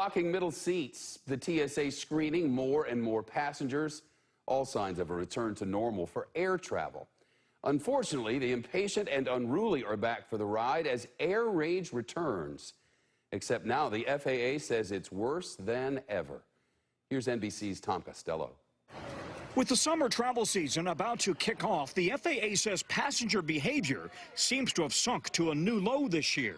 blocking middle seats, the TSA screening more and more passengers, all signs of a return to normal for air travel. Unfortunately, the impatient and unruly are back for the ride as air rage returns. Except now the FAA says it's worse than ever. Here's NBC's Tom Costello. With the summer travel season about to kick off, the FAA says passenger behavior seems to have sunk to a new low this year.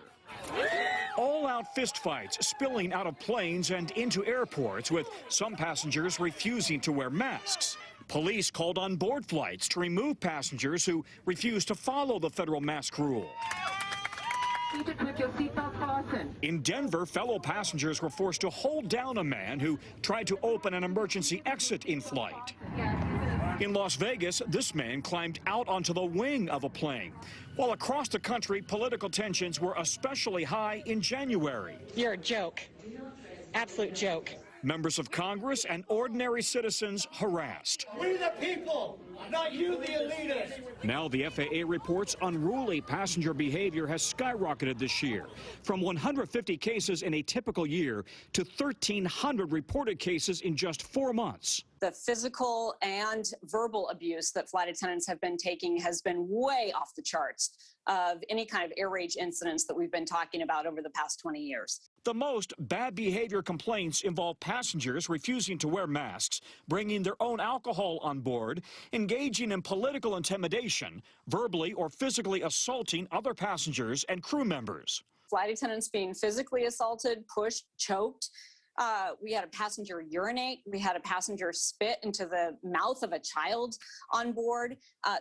All-out fistfights spilling out of planes and into airports, with some passengers refusing to wear masks. Police called on board flights to remove passengers who refuse to follow the federal mask rule. In Denver, fellow passengers were forced to hold down a man who tried to open an emergency exit in flight. In Las Vegas, this man climbed out onto the wing of a plane. While across the country, political tensions were especially high in January. You're a joke. Absolute joke. Members of Congress and ordinary citizens harassed. We the people, not you the elitists. Now the FAA reports unruly passenger behavior has skyrocketed this year, from 150 cases in a typical year to 1,300 reported cases in just 4 months. The physical and verbal abuse that flight attendants have been taking has been way off the charts of any kind of air rage incidents that we've been talking about over the past 20 years. The most bad behavior complaints involve passengers refusing to wear masks, bringing their own alcohol on board, engaging in political intimidation, verbally or physically assaulting other passengers and crew members. Flight attendants being physically assaulted, pushed, choked. We had a passenger urinate. We had a passenger spit into the mouth of a child on board.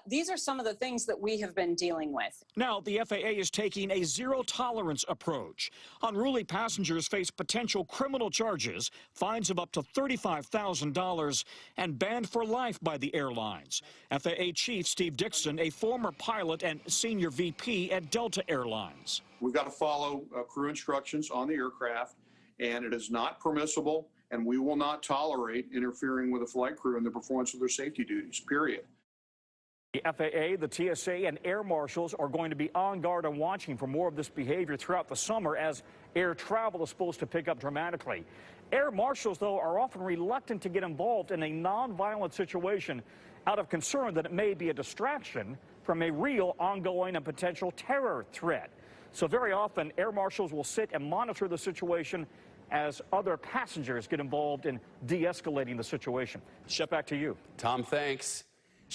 These are some of the things that we have been dealing with. Now, the FAA is taking a zero-tolerance approach. Unruly passengers face potential criminal charges, fines of up to $35,000, and banned for life by the airlines. FAA Chief Steve Dixon, a former pilot and senior VP at Delta Airlines. We've got to follow crew instructions on the aircraft, and it is not permissible, and we will not tolerate interfering with the flight crew in the performance of their safety duties, period. The FAA, the TSA, and air marshals are going to be on guard and watching for more of this behavior throughout the summer as air travel is supposed to pick up dramatically. Air marshals, though, are often reluctant to get involved in a non-violent situation out of concern that it may be a distraction from a real ongoing and potential terror threat. So very often, air marshals will sit and monitor the situation as other passengers get involved in de-escalating the situation. Step back to you. Tom, thanks.